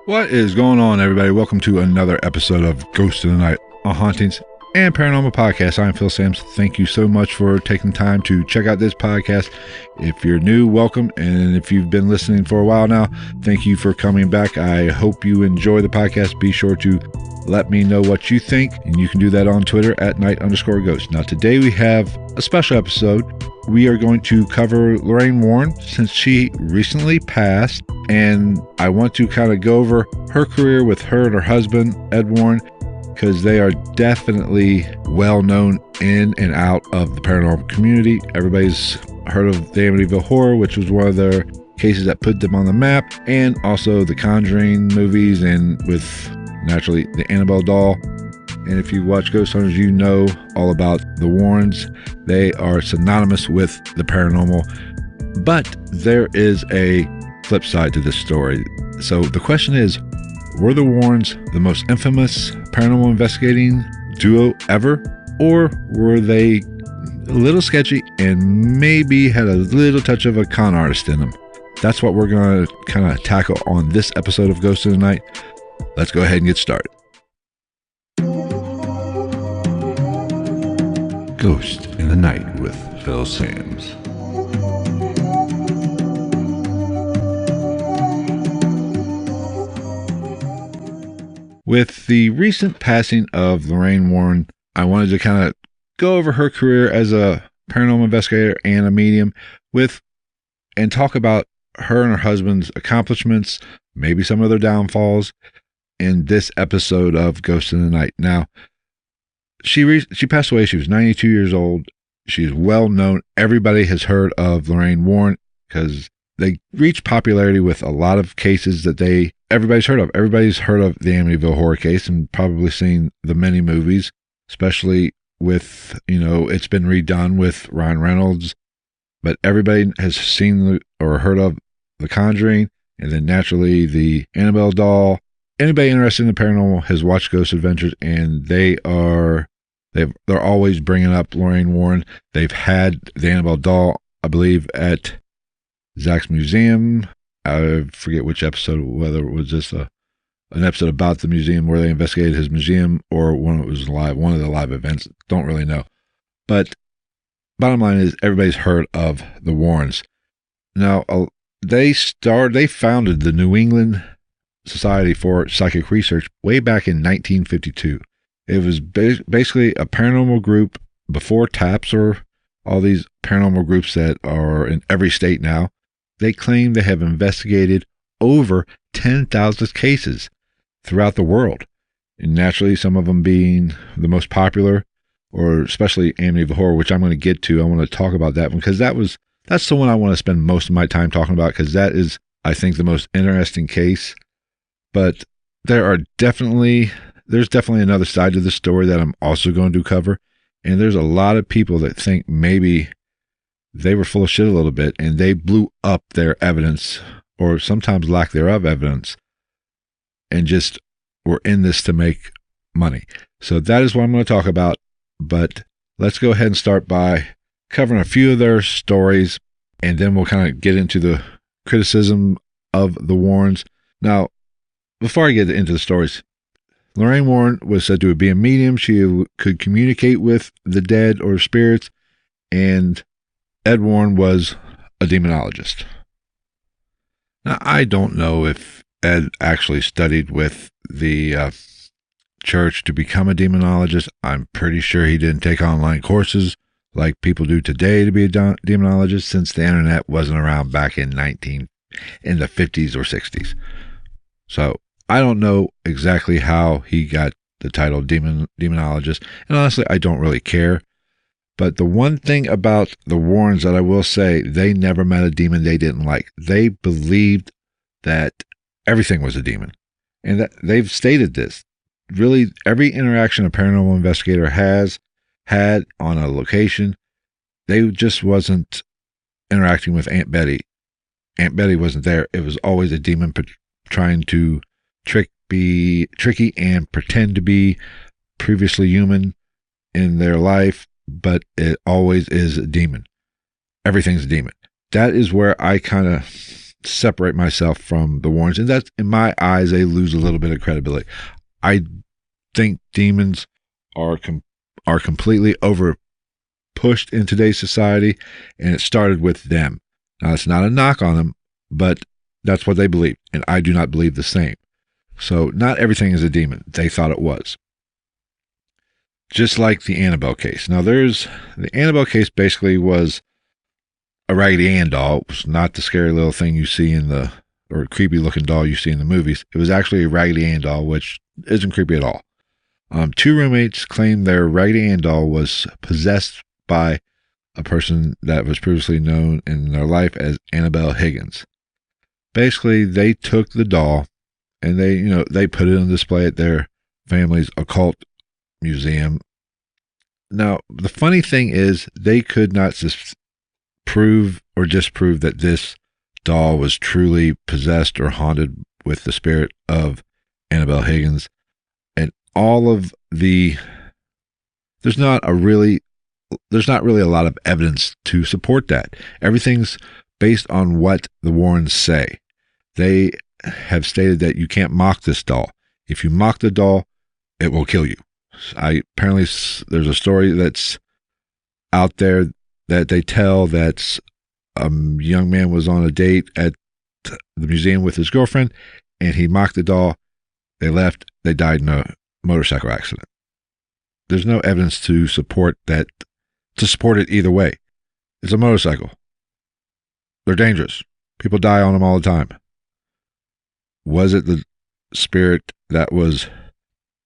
What is going on, everybody? Welcome to another episode of Ghost in the Night, a hauntings and paranormal podcast. I'm Phil Sams. Thank you so much for taking time to check out this podcast. If you're new, welcome. And if you've been listening for a while now, thank you for coming back. I hope you enjoy the podcast. Be sure to let me know what you think. And you can do that on Twitter at @night_ghost. Now, today we have a special episode. We are going to cover Lorraine Warren since she recently passed. And I want to kind of go over her career with her and her husband, Ed Warren, because they are definitely well known in and out of the paranormal community. Everybody's heard of the Amityville Horror, which was one of their cases that put them on the map, and also the Conjuring movies, and with naturally the Annabelle doll. And if you watch Ghost Hunters, you know all about the Warrens. They are synonymous with the paranormal. But there is a flip side to this story. So the question is, were the Warrens the most infamous paranormal investigating duo ever? Or were they a little sketchy and maybe had a little touch of a con artist in them? That's what we're going to kind of tackle on this episode of Ghost in the Night. Let's go ahead and get started. Ghost in the Night with Phil Sams. With the recent passing of Lorraine Warren, I wanted to kind of go over her career as a paranormal investigator and a medium and talk about her and her husband's accomplishments, maybe some of their downfalls in this episode of Ghost in the Night. Now, she passed away. She was 92 years old. She's well known. Everybody has heard of Lorraine Warren because they reached popularity with a lot of cases that everybody's heard of. Everybody's heard of the Amityville horror case and probably seen the many movies, especially with, it's been redone with Ryan Reynolds. But everybody has seen or heard of The Conjuring, and then naturally the Annabelle doll. Anybody interested in the paranormal has watched Ghost Adventures, and they're always bringing up Lorraine Warren. They've had the Annabelle doll, I believe, at Zach's museum. I forget which episode, whether it was just an episode about the museum where they investigated his museum or one that was live, one of the live events. Don't really know. But bottom line is everybody's heard of the Warrens. Now, they founded the New England Society for Psychic Research way back in 1952. It was basically a paranormal group before TAPS or all these paranormal groups that are in every state now. They claim they have investigated over 10,000 cases throughout the world. And naturally, some of them being the most popular, or especially Amityville Horror, which I'm going to get to. I want to talk about that one because that's the one I want to spend most of my time talking about, because that is, I think, the most interesting case. But there's definitely another side to the story that I'm also going to cover. And there's a lot of people that think maybe they were full of shit a little bit and they blew up their evidence, or sometimes lack thereof evidence, and just were in this to make money. So that is what I'm going to talk about. But let's go ahead and start by covering a few of their stories, and then we'll kind of get into the criticism of the Warrens. Now, before I get into the stories, Lorraine Warren was said to be a medium. She could communicate with the dead or spirits, and Ed Warren was a demonologist. Now, I don't know if Ed actually studied with the church to become a demonologist. I'm pretty sure he didn't take online courses like people do today to be a demonologist, since the internet wasn't around back in the 50s or 60s. So I don't know exactly how he got the title demonologist, and honestly, I don't really care. But the one thing about the Warrens that I will say, they never met a demon they didn't like. They believed that everything was a demon, and that they've stated this. Really, every interaction a paranormal investigator has had on a location, they just wasn't interacting with Aunt Betty. Aunt Betty wasn't there. It was always a demon trying to be tricky and pretend to be previously human in their life, but it always is a demon. Everything's a demon. That is where I kind of separate myself from the Warrens. And that's, in my eyes, they lose a little bit of credibility. I think demons are completely over pushed in today's society, and it started with them. Now, it's not a knock on them, but that's what they believe, and I do not believe the same. So not everything is a demon. They thought it was. Just like the Annabelle case. Now, the Annabelle case basically was a Raggedy Ann doll. It was not the scary little thing you see or creepy looking doll you see in the movies. It was actually a Raggedy Ann doll, which isn't creepy at all. Two roommates claimed their Raggedy Ann doll was possessed by a person that was previously known in their life as Annabelle Higgins. Basically, they took the doll and they put it on display at their family's occult museum. Now, the funny thing is they could not prove or disprove that this doll was truly possessed or haunted with the spirit of Annabelle Higgins. And all of there's not really a lot of evidence to support that. Everything's based on what the Warrens say. They have stated that you can't mock this doll. If you mock the doll, it will kill you. Apparently there's a story that's out there that they tell that a young man was on a date at the museum with his girlfriend, and he mocked the doll. They left. They died in a motorcycle accident. There's no evidence to support that, to support it either way. It's a motorcycle. They're dangerous. People die on them all the time. Was it the spirit that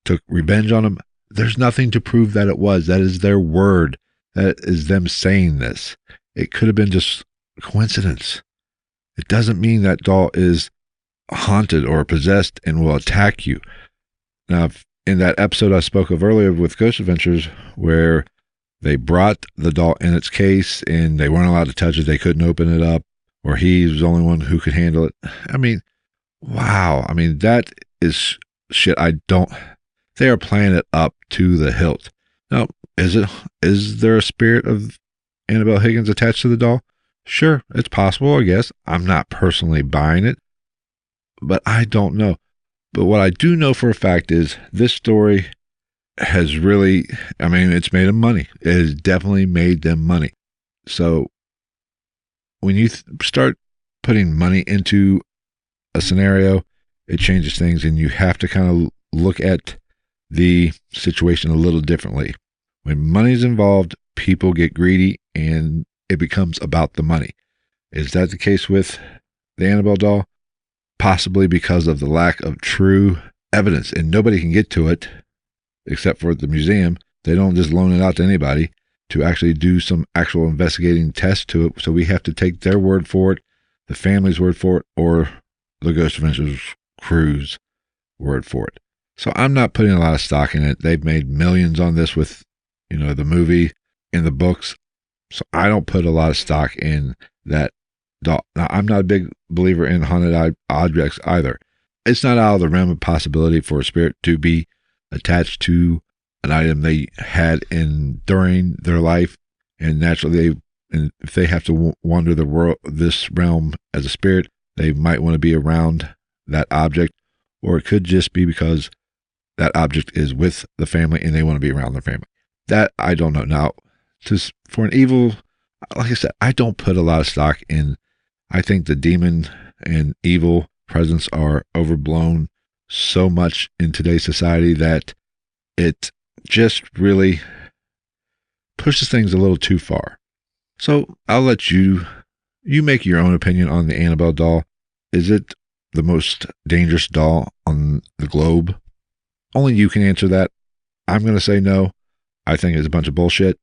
took revenge on them? There's nothing to prove that it was. That is their word. That is them saying this. It could have been just coincidence. It doesn't mean that doll is haunted or possessed and will attack you. Now, in that episode I spoke of earlier with Ghost Adventures, where they brought the doll in its case and they weren't allowed to touch it, they couldn't open it up, or he was the only one who could handle it. I mean, wow. I mean, that is shit. They are playing it up to the hilt. Now, is there a spirit of Annabelle Higgins attached to the doll? Sure, it's possible, I guess. I'm not personally buying it, but I don't know. But what I do know for a fact is this story has really, it's made them money. It has definitely made them money. So when you start putting money into a scenario, it changes things, and you have to kind of look at the situation a little differently. When money's involved, people get greedy and it becomes about the money. Is that the case with the Annabelle doll? Possibly, because of the lack of true evidence, and nobody can get to it except for the museum. They don't just loan it out to anybody to actually do some actual investigating tests to it. So we have to take their word for it, the family's word for it, or the Ghost Adventures crew's word for it. So I'm not putting a lot of stock in it. They've made millions on this with, the movie and the books. So I don't put a lot of stock in that doll. Now, I'm not a big believer in haunted objects either. It's not out of the realm of possibility for a spirit to be attached to an item they had during their life, and naturally, if they have to wander this realm as a spirit, they might want to be around that object, or it could just be because that object is with the family and they want to be around their family. That I don't know. Now, for an evil, like I said, I don't put a lot of stock in. I think the demon and evil presence are overblown so much in today's society that it just really pushes things a little too far. So I'll let you make your own opinion on the Annabelle doll. Is it the most dangerous doll on the globe? Only you can answer that. I'm going to say no. I think it's a bunch of bullshit,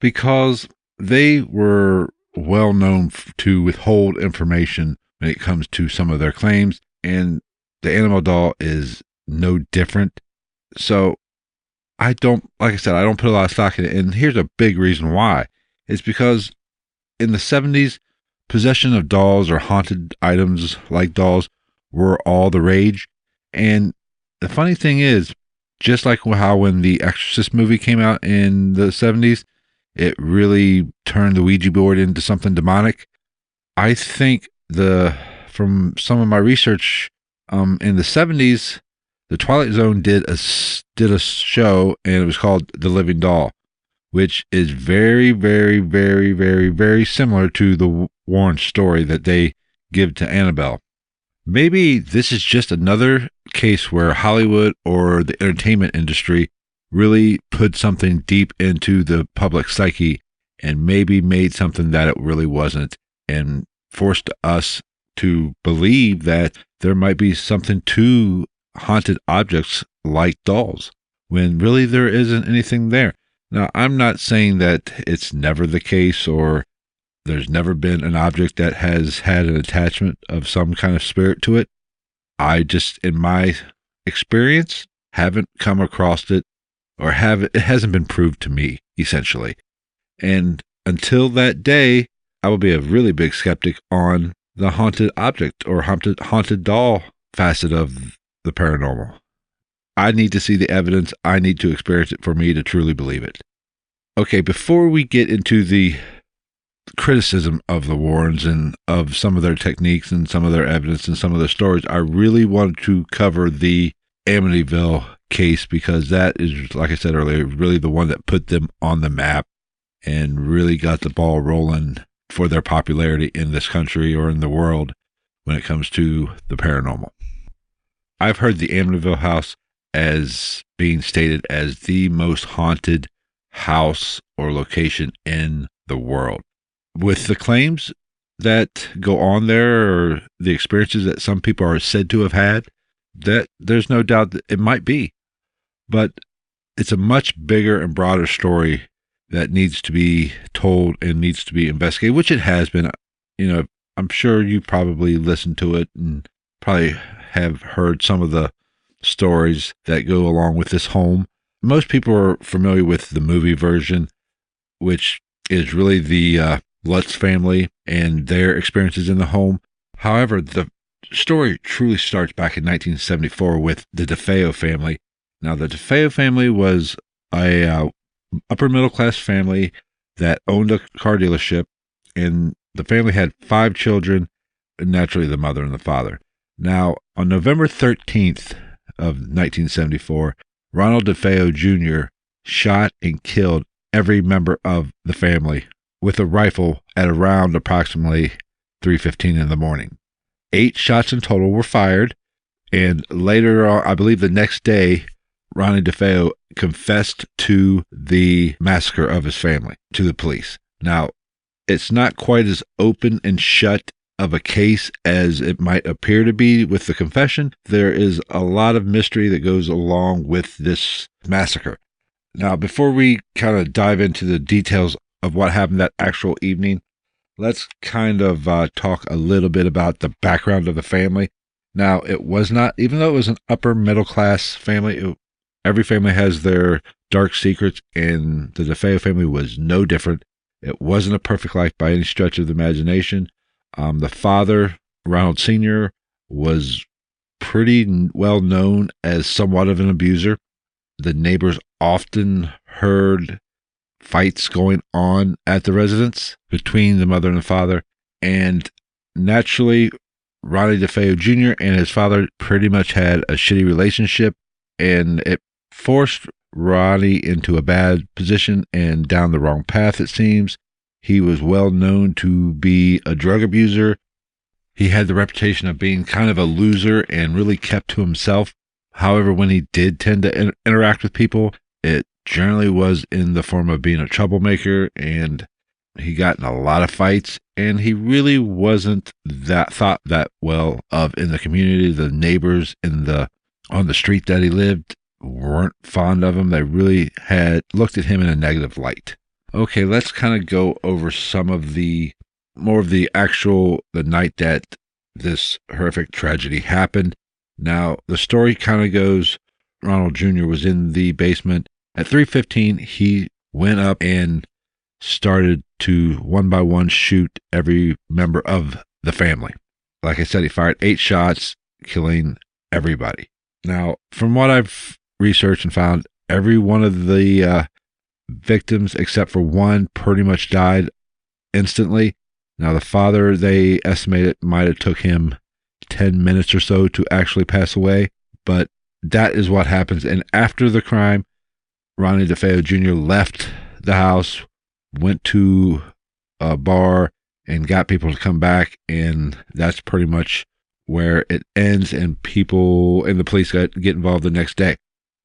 because they were well known to withhold information when it comes to some of their claims, and the Annabelle doll is no different. So like I said, I don't put a lot of stock in it, and here's a big reason why. It's because in the 70s, possession of dolls or haunted items like dolls were all the rage. And the funny thing is, just like how when the Exorcist movie came out in the 70s, it really turned the Ouija board into something demonic. I think from some of my research, in the 70s, the Twilight Zone did a show, and it was called The Living Doll, which is very, very, very, very, very similar to the Warren story that they give to Annabelle. Maybe this is just another case where Hollywood or the entertainment industry really put something deep into the public psyche and maybe made something that it really wasn't, and forced us to believe that there might be something to haunted objects like dolls, when really there isn't anything there. Now, I'm not saying that it's never the case or there's never been an object that has had an attachment of some kind of spirit to it. I just, in my experience, haven't come across it, or it hasn't been proved to me, essentially. And until that day, I will be a really big skeptic on the haunted object or haunted doll facet of the paranormal. I need to see the evidence. I need to experience it for me to truly believe it. Okay, before we get into the criticism of the Warrens and of some of their techniques and some of their evidence and some of their stories, I really wanted to cover the Amityville case, because that is, like I said earlier, really the one that put them on the map and really got the ball rolling for their popularity in this country or in the world when it comes to the paranormal. I've heard the Amityville house as being stated as the most haunted house or location in the world. With the claims that go on there, or the experiences that some people are said to have had, that there's no doubt that it might be. But it's a much bigger and broader story that needs to be told and needs to be investigated, which it has been. You know, I'm sure you probably listened to it and probably have heard some of the stories that go along with this home. Most people are familiar with the movie version, which is really the Lutz family and their experiences in the home. However, the story truly starts back in 1974 with the DeFeo family. Now, the DeFeo family was a upper middle class family that owned a car dealership, and the family had 5 children, and naturally the mother and the father. Now, on November 13th of 1974, Ronald DeFeo Jr. shot and killed every member of the family with a rifle at around approximately 3:15 in the morning. 8 shots in total were fired, and later on, I believe the next day, Ronnie DeFeo confessed to the massacre of his family to the police. Now, it's not quite as open and shut of a case as it might appear to be with the confession. There is a lot of mystery that goes along with this massacre. Now, before we kind of dive into the details of what happened that actual evening, let's kind of talk a little bit about the background of the family. Now, it was not, even though it was an upper middle class family, every family has their dark secrets, and the DeFeo family was no different. It wasn't a perfect life by any stretch of the imagination. The father, Ronald Sr., was pretty well known as somewhat of an abuser. The neighbors often heard fights going on at the residence between the mother and the father, and naturally, Ronnie DeFeo Jr. and his father pretty much had a shitty relationship, and it forced Ronnie into a bad position and down the wrong path, it seems. He was well known to be a drug abuser. He had the reputation of being kind of a loser and really kept to himself. However, when he did tend to interact with people, it generally was in the form of being a troublemaker, and he got in a lot of fights, and he really wasn't thought that well of in the community. The neighbors on the street that he lived weren't fond of him. They really had looked at him in a negative light. Okay, let's kind of go over some of the night that this horrific tragedy happened. Now, the story kind of goes, Ronald Jr. was in the basement. At 3:15, he went up and started to one by one shoot every member of the family. Like I said, he fired 8 shots, killing everybody. Now, from what I've researched and found, every one of the victims, except for one, pretty much died instantly. Now, the father, they estimate it might have took him 10 minutes or so to actually pass away, but that is what happens. And after the crime, Ronnie DeFeo Jr. left the house, went to a bar, and got people to come back, and that's pretty much where it ends, and people and the police get involved the next day.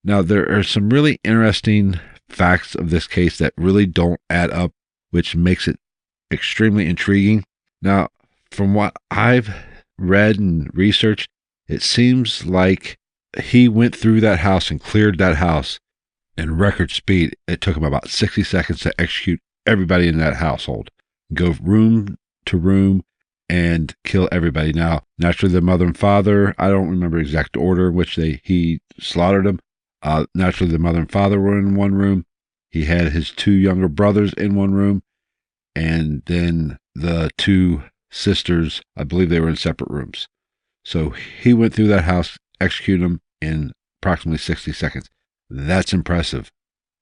Now, there are some really interesting facts of this case that really don't add up, which makes it extremely intriguing. Now, from what I've read and researched, it seems like he went through that house and cleared that house in record speed. It took him about 60 seconds to execute everybody in that household, go room to room and kill everybody. Now, naturally, the mother and father, I don't remember exact order in which he slaughtered them. Naturally, the mother and father were in one room. He had his 2 younger brothers in one room, and then the 2 sisters, I believe they were in separate rooms. So he went through that house, executed them in approximately 60 seconds. That's impressive.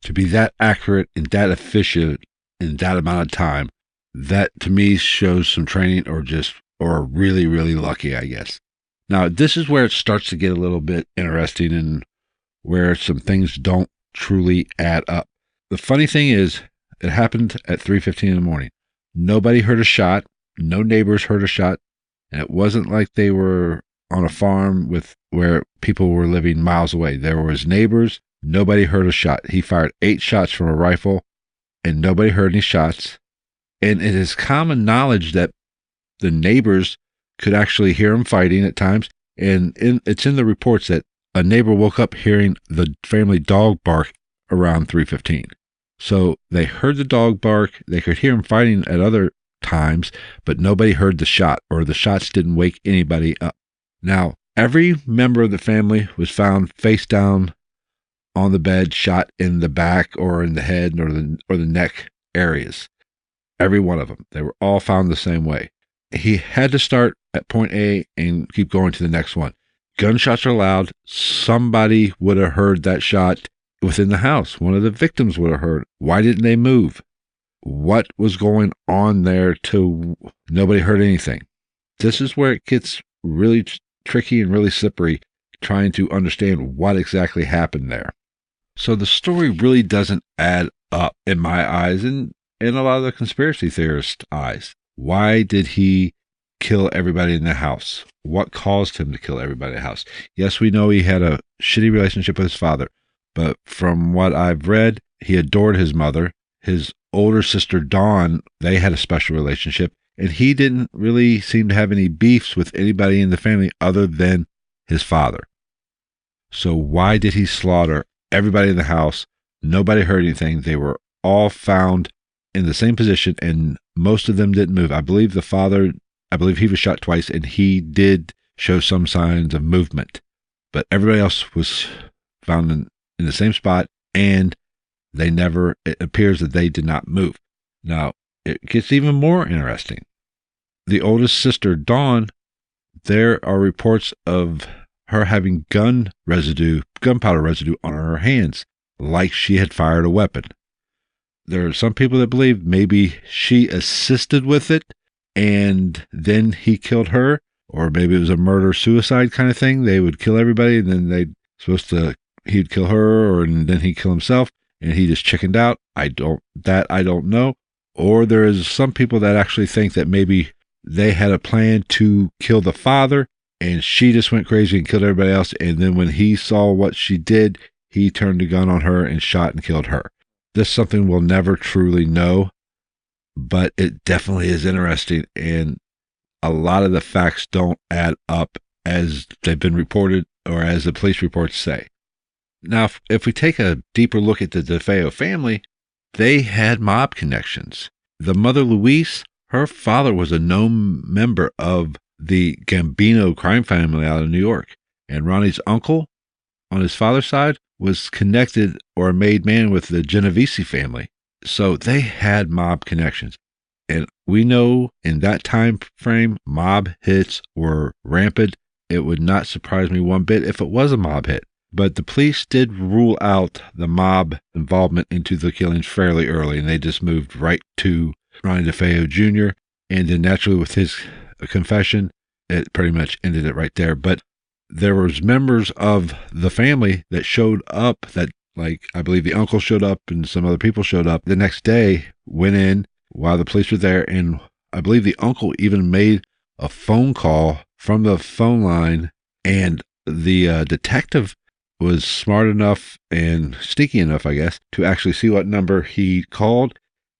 To be that accurate and that efficient in that amount of time, that to me shows some training or really, really lucky, I guess. Now, this is where it starts to get a little bit interesting and where some things don't truly add up. The funny thing is, it happened at 3:15 in the morning. Nobody heard a shot. No neighbors heard a shot. And it wasn't like they were on a farm where people were living miles away. There was neighbors. Nobody heard a shot. He fired 8 shots from a rifle, and nobody heard any shots. And it is common knowledge that the neighbors could actually hear him fighting at times. And it's in the reports that a neighbor woke up hearing the family dog bark around 3:15. So they heard the dog bark. They could hear him fighting at other times, but nobody heard the shot, or the shots didn't wake anybody up. Now, every member of the family was found face down on the bed, shot in the back or in the head or the neck areas. Every one of them. They were all found the same way. He had to start at point A and keep going to the next one. Gunshots are loud. Somebody would have heard that shot within the house. One of the victims would have heard. Why didn't they move? What was going on there till nobody heard anything? This is where it gets really tricky and really slippery, trying to understand what exactly happened there. So the story really doesn't add up in my eyes and in a lot of the conspiracy theorists' eyes. Why did he kill everybody in the house? What caused him to kill everybody in the house? Yes, we know he had a shitty relationship with his father, but from what I've read, he adored his mother. His older sister, Dawn, they had a special relationship, and he didn't really seem to have any beefs with anybody in the family other than his father. So why did he slaughter everybody in the house? Nobody heard anything. They were all found in the same position, and most of them didn't move. I believe the father, he was shot twice, and he did show some signs of movement. But everybody else was found in the same spot, and it appears that they did not move. Now, it gets even more interesting. The oldest sister, Dawn, there are reports of her having gunpowder residue on her hands, like she had fired a weapon. There are some people that believe maybe she assisted with it and then he killed her, or maybe it was a murder-suicide kind of thing. They would kill everybody and then he'd kill her, and then he'd kill himself, and he just chickened out. I don't know. Or there is some people that actually think that maybe they had a plan to kill the father, and she just went crazy and killed everybody else, and then when he saw what she did, he turned a gun on her and shot and killed her. This is something we'll never truly know, but it definitely is interesting, and a lot of the facts don't add up as they've been reported or as the police reports say. Now, if we take a deeper look at the DeFeo family, they had mob connections. The mother, Louise, her father was a known member of the Gambino crime family out of New York. And Ronnie's uncle, on his father's side, was connected or a made man with the Genovese family. So they had mob connections. And we know in that time frame, mob hits were rampant. It would not surprise me one bit if it was a mob hit. But the police did rule out the mob involvement into the killings fairly early, and they just moved right to Ronnie DeFeo Jr. And then naturally with his confession, it pretty much ended it right there. But there was members of the family that showed up that, like, I believe the uncle showed up and some other people showed up the next day, went in while the police were there. And I believe the uncle even made a phone call from the phone line, and the detective was smart enough and sneaky enough, I guess, to actually see what number he called.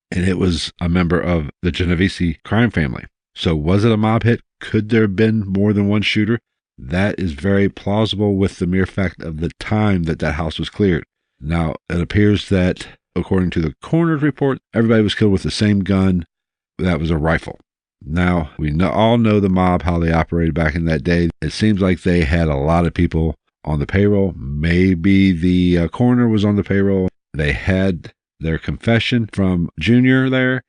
And it was a member of the Genovese crime family. So was it a mob hit? Could there have been more than one shooter? That is very plausible with the mere fact of the time that that house was cleared. Now, it appears that, according to the coroner's report, everybody was killed with the same gun. That was a rifle. Now, we all know the mob, how they operated back in that day. It seems like they had a lot of people on the payroll. Maybe the coroner was on the payroll. They had their confession from Junior there,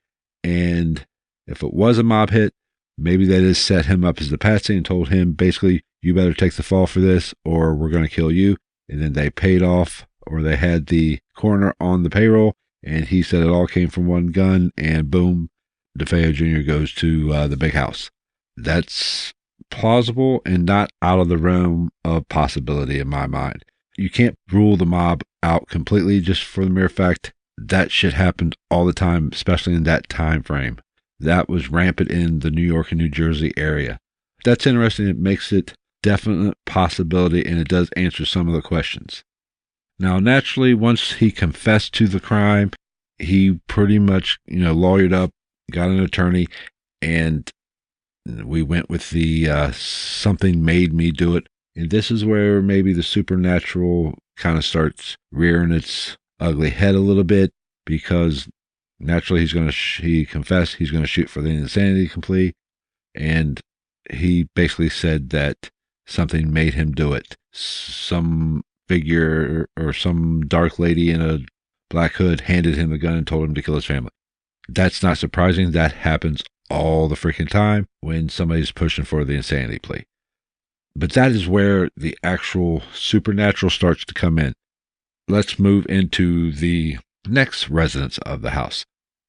and if it was a mob hit, maybe they just set him up as the patsy and told him, basically, you better take the fall for this or we're going to kill you. And then they paid off, or they had the coroner on the payroll, and he said it all came from one gun, and boom, DeFeo Jr. goes to the big house. That's plausible and not out of the realm of possibility in my mind. You can't rule the mob out completely just for the mere fact that shit happened all the time, especially in that time frame. That was rampant in the New York and New Jersey area. That's interesting. It makes it definite possibility, and it does answer some of the questions. Now, naturally, once he confessed to the crime, he pretty much, lawyered up, got an attorney, and we went with the something made me do it. And this is where maybe the supernatural kind of starts rearing its ugly head a little bit, because naturally he confessed he's going to shoot for the insanity plea, and he basically said that something made him do it. Some figure or some dark lady in a black hood handed him a gun and told him to kill his family. That's not surprising. That happens all the freaking time when somebody's pushing for the insanity plea. But that is where the actual supernatural starts to come in. Let's move into the next residence of the house.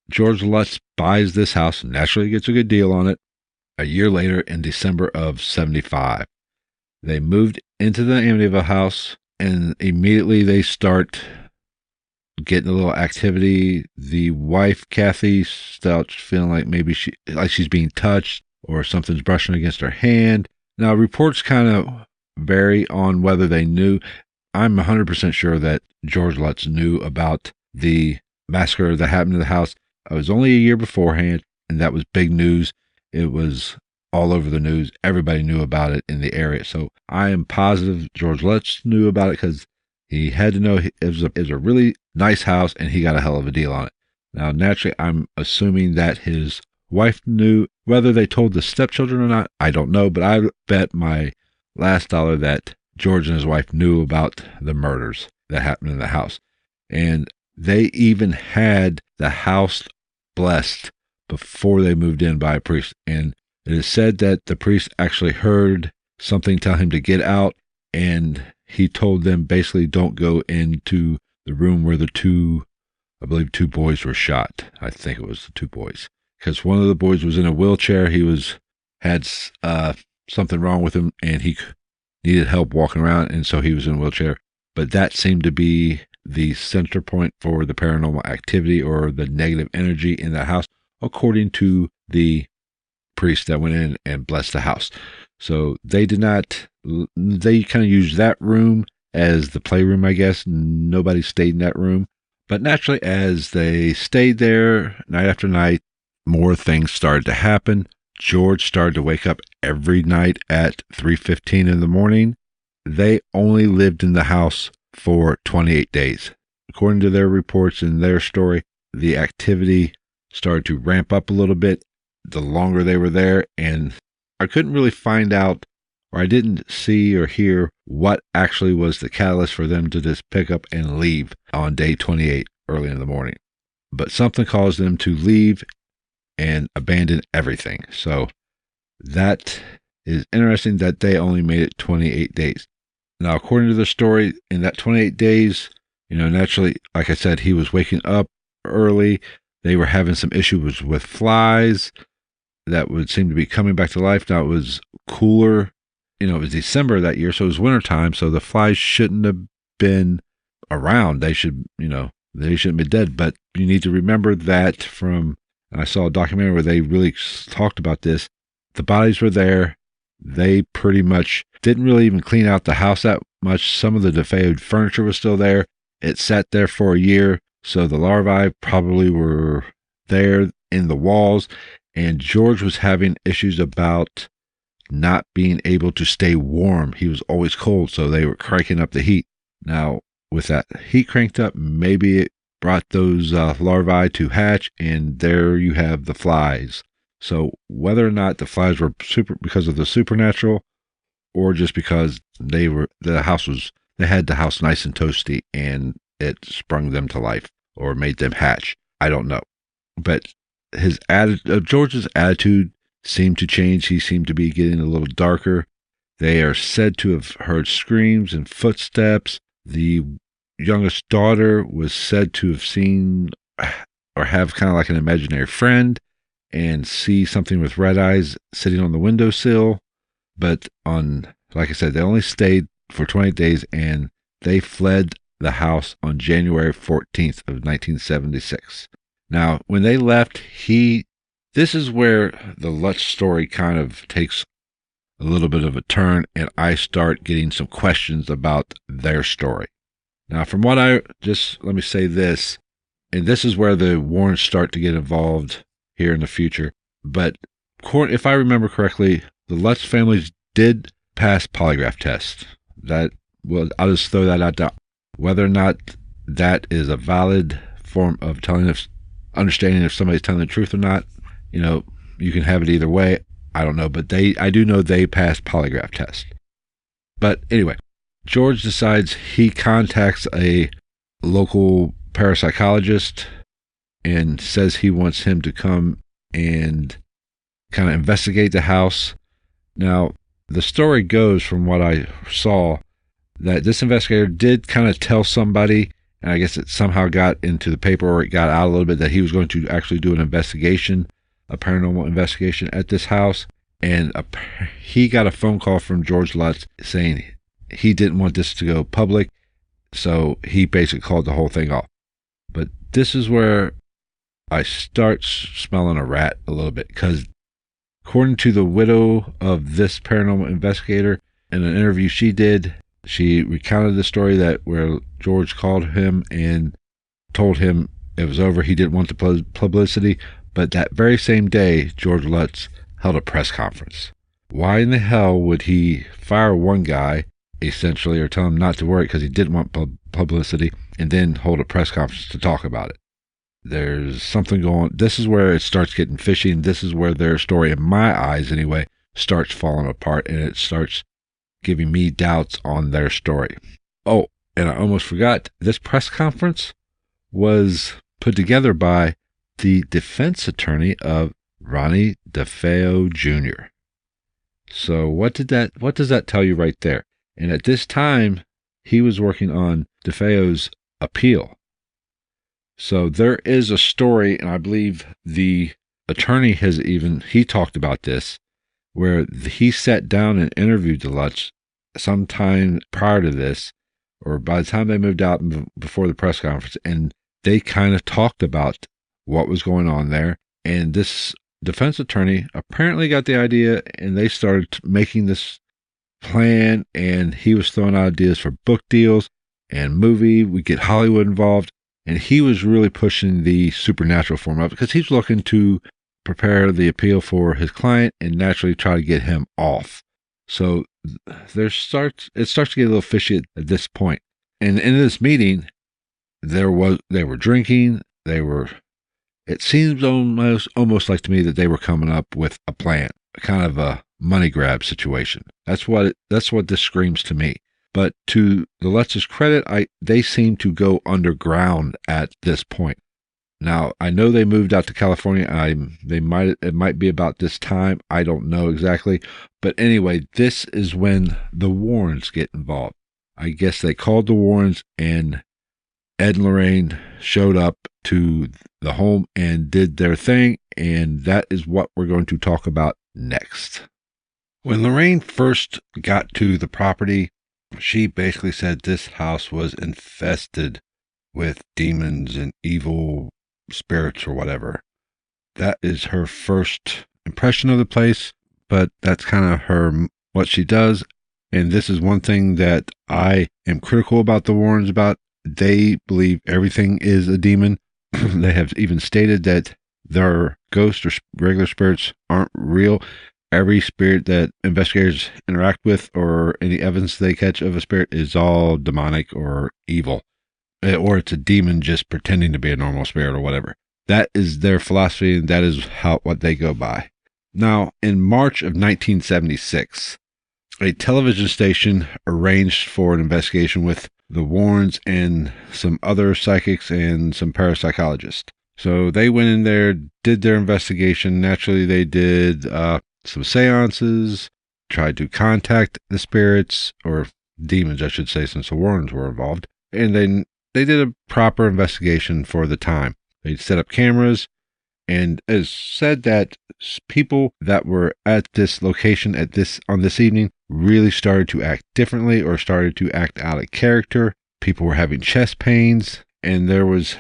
George Lutz buys this house, naturally gets a good deal on it, a year later in December of 75. They moved into the Amityville house, and immediately they start getting a little activity. The wife, Kathy, starts feeling like maybe she's being touched or something's brushing against her hand. Now, reports kind of vary on whether they knew. I'm 100% sure that George Lutz knew about the massacre that happened in the house. It was only a year beforehand, and that was big news. It was all over the news. Everybody knew about it in the area. So I am positive George Lutz knew about it, because he had to know it was a really nice house, and he got a hell of a deal on it. Now, naturally, I'm assuming that his wife knew. Whether they told the stepchildren or not, I don't know, but I bet my last dollar that George and his wife knew about the murders that happened in the house. And they even had the house blessed before they moved in by a priest. And it is said that the priest actually heard something tell him to get out, and he told them basically don't go into the room where two boys were shot. I think it was the two boys, because one of the boys was in a wheelchair. He had something wrong with him, and he needed help walking around, and so he was in a wheelchair. But that seemed to be the center point for the paranormal activity or the negative energy in the house, according to the priest that went in and blessed the house. So they kind of used that room as the playroom, I guess. Nobody stayed in that room. But naturally, as they stayed there night after night, more things started to happen. George started to wake up every night at 3:15 in the morning. They only lived in the house for 28 days. According to their reports and their story, the activity started to ramp up a little bit the longer they were there, and I couldn't really find out, or I didn't see or hear what actually was the catalyst for them to just pick up and leave on day 28 early in the morning. But something caused them to leave and abandon everything. So that is interesting that they only made it 28 days. Now, according to the story, in that 28 days, naturally, like I said, he was waking up early. They were having some issues with flies. that would seem to be coming back to life. Now, it was cooler. It was December that year, so it was wintertime, so the flies shouldn't have been around. They shouldn't be dead. But you need to remember that I saw a documentary where they really talked about this. The bodies were there. They pretty much didn't really even clean out the house that much. Some of the defaced furniture was still there. It sat there for a year, so the larvae probably were there in the walls, and George was having issues about not being able to stay warm. He was always cold, so they were cranking up the heat. Now, with that heat cranked up, maybe it brought those larvae to hatch, and there you have the flies. So whether or not the flies were because of the supernatural, or just because they had the house nice and toasty and it sprung them to life or made them hatch, I don't know. But George's attitude seemed to change. He seemed to be getting a little darker. They are said to have heard screams and footsteps. The youngest daughter was said to have seen or have kind of like an imaginary friend and see something with red eyes sitting on the windowsill. But like I said, they only stayed for 20 days, and they fled the house on January 14th of 1976. Now, when they left, this is where the Lutz story kind of takes a little bit of a turn, and I start getting some questions about their story. Now, let me say this, and this is where the Warrens start to get involved here in the future. But if I remember correctly, the Lutz families did pass polygraph tests. I'll just throw that out there. Whether or not that is a valid form of understanding if somebody's telling the truth or not, you can have it either way. I don't know, but I do know they passed polygraph tests. But anyway, George decides he contacts a local parapsychologist and says he wants him to come and kind of investigate the house. Now, the story goes, from what I saw, that this investigator did kind of tell somebody, and I guess it somehow got into the paper, or it got out a little bit, that he was going to actually do a paranormal investigation at this house. And he got a phone call from George Lutz saying he didn't want this to go public, so he basically called the whole thing off. But this is where I start smelling a rat a little bit, because according to the widow of this paranormal investigator, in an interview she did, she recounted the story where George called him and told him it was over. He didn't want the publicity. But that very same day, George Lutz held a press conference. Why in the hell would he fire one guy, essentially, or tell him not to worry because he didn't want publicity, and then hold a press conference to talk about it? There's something going on. This is where it starts getting fishy, and this is where their story, in my eyes anyway, starts falling apart, and it starts giving me doubts on their story. Oh, and I almost forgot, this press conference was put together by the defense attorney of Ronnie DeFeo Jr. So what does that tell you right there? And at this time, he was working on DeFeo's appeal. So there is a story, and I believe the attorney he talked about this, where he sat down and interviewed the Lutz sometime prior to this, or by the time they moved out before the press conference, and they kind of talked about what was going on there. And this defense attorney apparently got the idea, and they started making this plan, and he was throwing out ideas for book deals and movie. We get Hollywood involved, and he was really pushing the supernatural form up because he's looking to prepare the appeal for his client and naturally try to get him off. So it starts to get a little fishy at this point. And in this meeting, they were drinking. It seems almost like to me that they were coming up with a plan, kind of a money grab situation. That's what this screams to me. But to the Lutz's credit, they seem to go underground at this point. Now, I know they moved out to California. It might be about this time. I don't know exactly. But anyway, this is when the Warrens get involved. I guess they called the Warrens and Ed and Lorraine showed up to the home and did their thing, and that is what we're going to talk about next. When Lorraine first got to the property, she basically said this house was infested with demons and evil spirits or whatever. That is her first impression of the place, but that's kind of what she does. And this is one thing that I am critical about the Warrens about. They believe everything is a demon. They have even stated that their ghosts or regular spirits aren't real. Every spirit that investigators interact with or any evidence they catch of a spirit is all demonic or evil. Or it's a demon just pretending to be a normal spirit or whatever. That is their philosophy, and that is what they go by. Now, in March of 1976, a television station arranged for an investigation with the Warrens and some other psychics and some parapsychologists. So they went in there, did their investigation. Naturally, they did some seances, tried to contact the spirits, or demons, I should say, since the Warrens were involved. And then they did a proper investigation for the time. They set up cameras, and it said that people that were at this location on this evening really started to act differently or started to act out of character. People were having chest pains, and there was,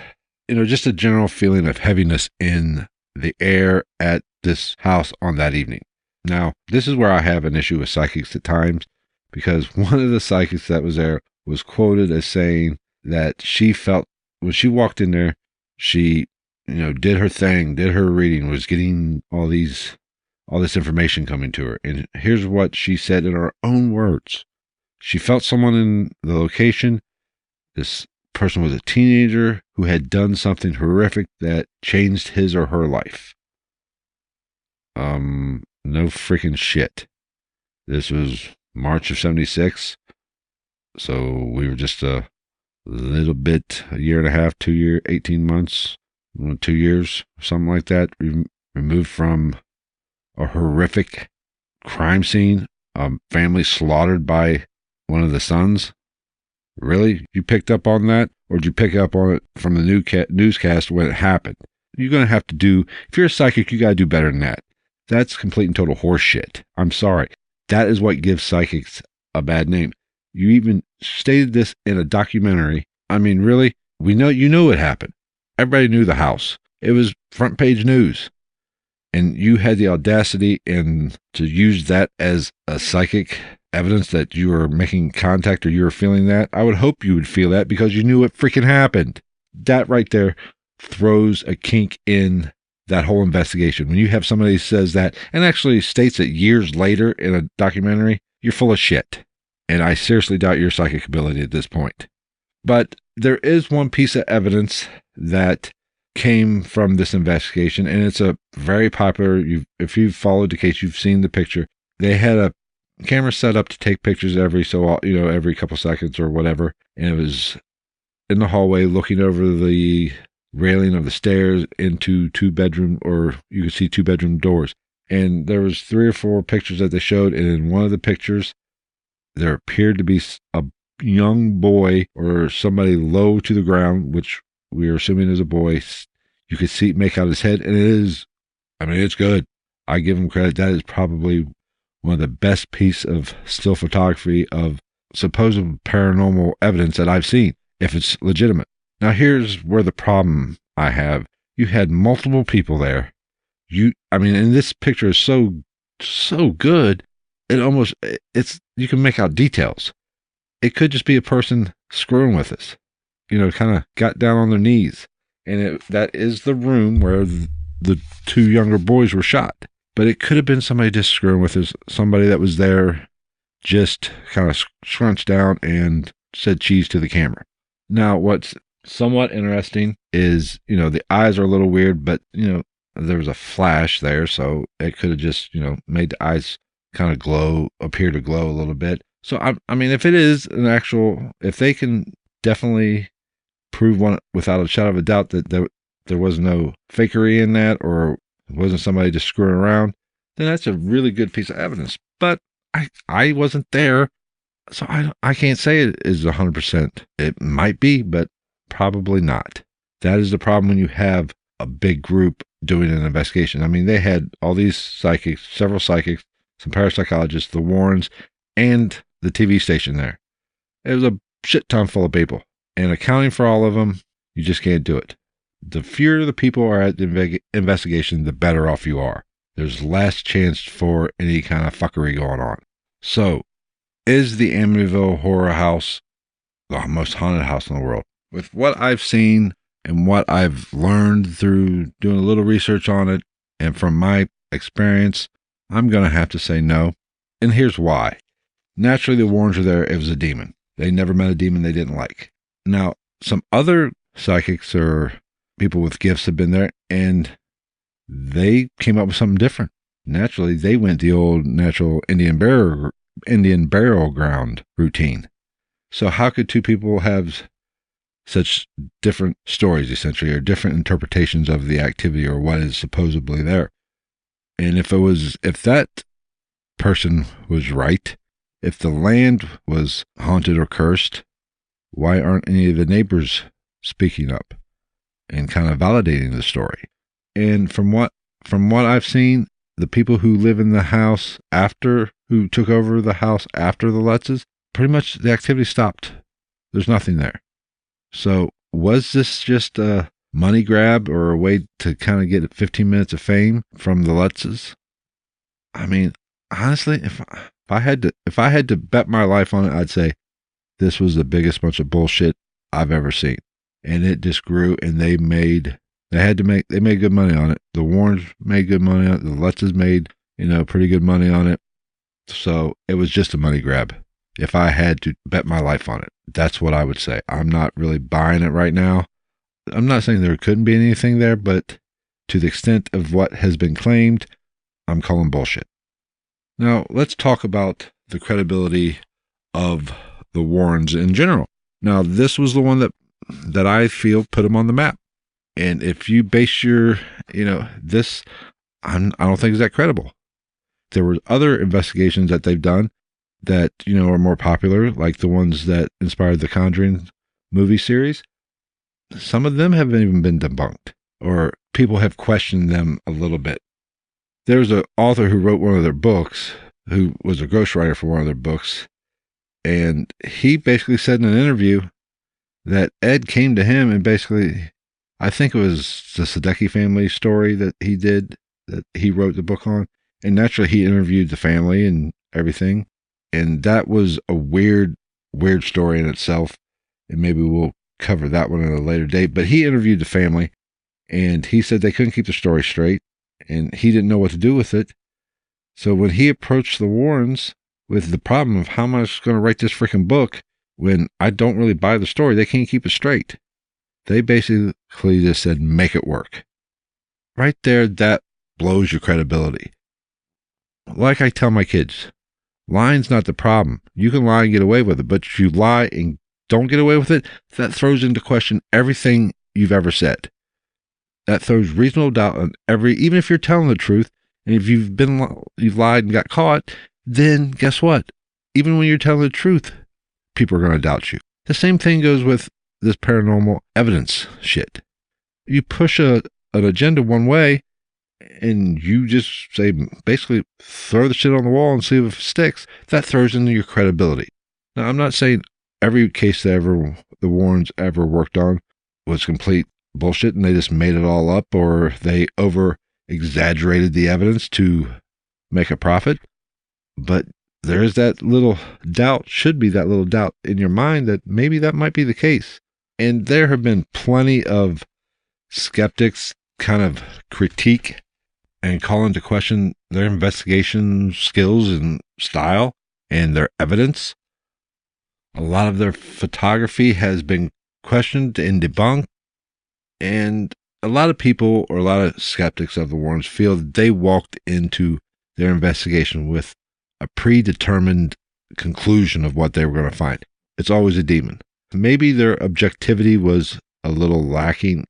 just a general feeling of heaviness in the air at this house on that evening. Now, this is where I have an issue with psychics at times, because one of the psychics that was there was quoted as saying that she felt when she walked in there, she, did her thing, did her reading, was getting all this information coming to her. And here's what she said in her own words. She felt someone in the location. This person was a teenager who had done something horrific that changed his or her life. No freaking shit. This was March of 76. So we were just a little bit, a year and a half, 2 year, 18 months, 2 years, something like that, removed from a horrific crime scene, a family slaughtered by one of the sons. Really? You picked up on that? Or did you pick up on it from the newscast when it happened? You're going to have to do, if you're a psychic, you got to do better than that. That's complete and total horseshit. I'm sorry. That is what gives psychics a bad name. You even stated this in a documentary. I mean, really? You know what happened. Everybody knew the house. It was front page news. And you had the audacity to use that as a psychic evidence that you were making contact or you were feeling that. I would hope you would feel that because you knew what freaking happened. That right there throws a kink in that whole investigation. When you have somebody who says that and actually states it years later in a documentary, you're full of shit. And I seriously doubt your psychic ability at this point. But there is one piece of evidence that came from this investigation, and it's a very popular, if you've followed the case, you've seen the picture. They had a camera set up to take pictures every couple seconds or whatever, and it was in the hallway looking over the railing of the stairs into or you could see 2-bedroom doors. And there was 3 or 4 pictures that they showed, and in one of the pictures, there appeared to be a young boy or somebody low to the ground, which we are assuming is a boy. You could make out his head, and it's good. I give him credit. That is probably one of the best piece of still photography of supposed paranormal evidence that I've seen, if it's legitimate. Now, here's where the problem I have. You had multiple people there. And this picture is so good. You can make out details. It could just be a person screwing with us, kind of got down on their knees. And that is the room where the 2 younger boys were shot. But it could have been somebody just screwing with us, somebody that was there just kind of scrunched down and said cheese to the camera. Now, what's somewhat interesting is, the eyes are a little weird, but, there was a flash there, so it could have just, made the eyes kind of appear to glow a little bit. So, if it is if they can definitely prove one without a shadow of a doubt that there was no fakery in that, or it wasn't somebody just screwing around, then that's a really good piece of evidence. But I wasn't there, so I can't say it is 100%. It might be, but Probably not. That is the problem when you have a big group doing an investigation. I mean, they had all these psychics, several psychics, some parapsychologists, the Warrens, and the TV station there. It was a shit ton full of people. And accounting for all of them, you just can't do it. The fewer the people are at the investigation, the better off you are. There's less chance for any kind of fuckery going on. So, is the Amityville Horror House the most haunted house in the world? With what I've seen and what I've learned through doing a little research on it, and from my experience, I'm going to have to say no. And here's why. Naturally, the Warrens were there. It was a demon. They never met a demon they didn't like. Now, some other psychics or people with gifts have been there, and they came up with something different. Naturally, they went the old natural Indian burial ground routine. So how could two people have such different stories, essentially, or different interpretations of the activity or what is supposedly there? And if that person was right, if the land was haunted or cursed, why aren't any of the neighbors speaking up and kind of validating the story? And from what I've seen, the people who live in the house who took over the house after the Lutzes, pretty much the activity stopped. There's nothing there. So was this just a money grab or a way to kind of get 15 minutes of fame from the Lutzes? I mean, honestly, if I had to bet my life on it, I'd say this was the biggest bunch of bullshit I've ever seen. And it just grew, and they made good money on it. The Warrens made good money on it. The Lutzes made, pretty good money on it. So it was just a money grab. If I had to bet my life on it, that's what I would say. I'm not really buying it right now. I'm not saying there couldn't be anything there, but to the extent of what has been claimed, I'm calling bullshit. Now, let's talk about the credibility of the Warrens in general. Now, this was the one that I feel put them on the map. And if you base your, this, I don't think is that credible. There were other investigations that they've done that, are more popular, like the ones that inspired the Conjuring movie series. Some of them haven't even been debunked, or people have questioned them a little bit. There's an author who wrote one of their books, who was a ghostwriter for one of their books, and he basically said in an interview that Ed came to him and basically, I think it was the Sadecki family story that he wrote the book on, and naturally he interviewed the family and everything, and that was a weird story in itself, and maybe we'll cover that one at a later date. But he interviewed the family, and he said they couldn't keep the story straight, and he didn't know what to do with it. So when he approached the Warrens with the problem of how am I going to write this freaking book when I don't really buy the story, they can't keep it straight. They basically just said, make it work. Right there, that blows your credibility. Like I tell my kids, lying's not the problem. You can lie and get away with it, but if you lie and don't get away with it, that throws into question everything you've ever said. That throws reasonable doubt on even if you're telling the truth, and if you've lied and got caught, then guess what? Even when you're telling the truth, people are going to doubt you. The same thing goes with this paranormal evidence shit. You push an agenda one way, and you just say, basically, throw the shit on the wall and see if it sticks. That throws into your credibility. Now, I'm not saying every case that the Warrens ever worked on was complete bullshit and they just made it all up, or they over-exaggerated the evidence to make a profit. But there is that little doubt, should be that little doubt in your mind that maybe that might be the case. And there have been plenty of skeptics kind of critique and call into question their investigation skills and style and their evidence. A lot of their photography has been questioned and debunked. And a lot of people, or a lot of skeptics of the Warrens, feel that they walked into their investigation with a predetermined conclusion of what they were going to find. It's always a demon. Maybe their objectivity was a little lacking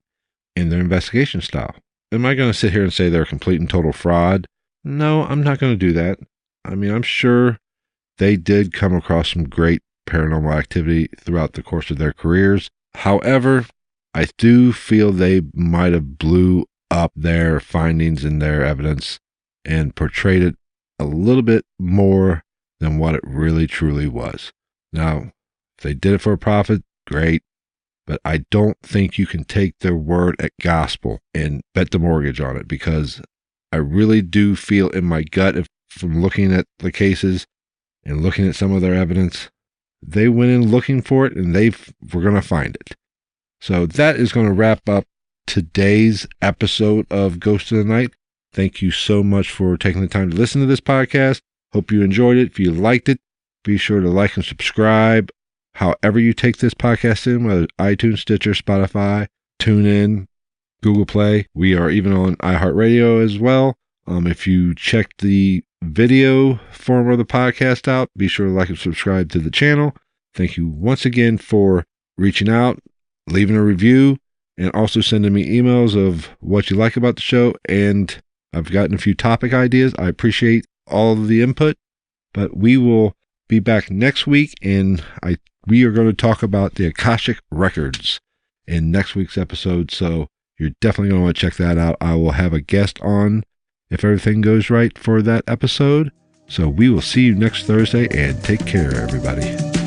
in their investigation style. Am I going to sit here and say they're a complete and total fraud? No, I'm not going to do that. I mean, I'm sure they did come across some great paranormal activity throughout the course of their careers. However, I do feel they might have blew up their findings and their evidence and portrayed it a little bit more than what it really truly was. Now, if they did it for a profit, great, but I don't think you can take their word at gospel and bet the mortgage on it, because I really do feel in my gut, from looking at the cases and looking at some of their evidence, they went in looking for it and were going to find it. So that is going to wrap up today's episode of Ghost of the Night. Thank you so much for taking the time to listen to this podcast. Hope you enjoyed it. If you liked it, be sure to like and subscribe. However you take this podcast in, whether iTunes, Stitcher, Spotify, TuneIn, Google Play. We are even on iHeartRadio as well. If you check the video form of the podcast out, be sure to like and subscribe to the channel. Thank you once again for reaching out, leaving a review, and also sending me emails of what you like about the show. And I've gotten a few topic ideas. I appreciate all of the input, but we will be back next week, and we are going to talk about the Akashic Records in next week's episode. So you're definitely going to want to check that out. I will have a guest on if everything goes right for that episode. So we will see you next Thursday, and take care, everybody.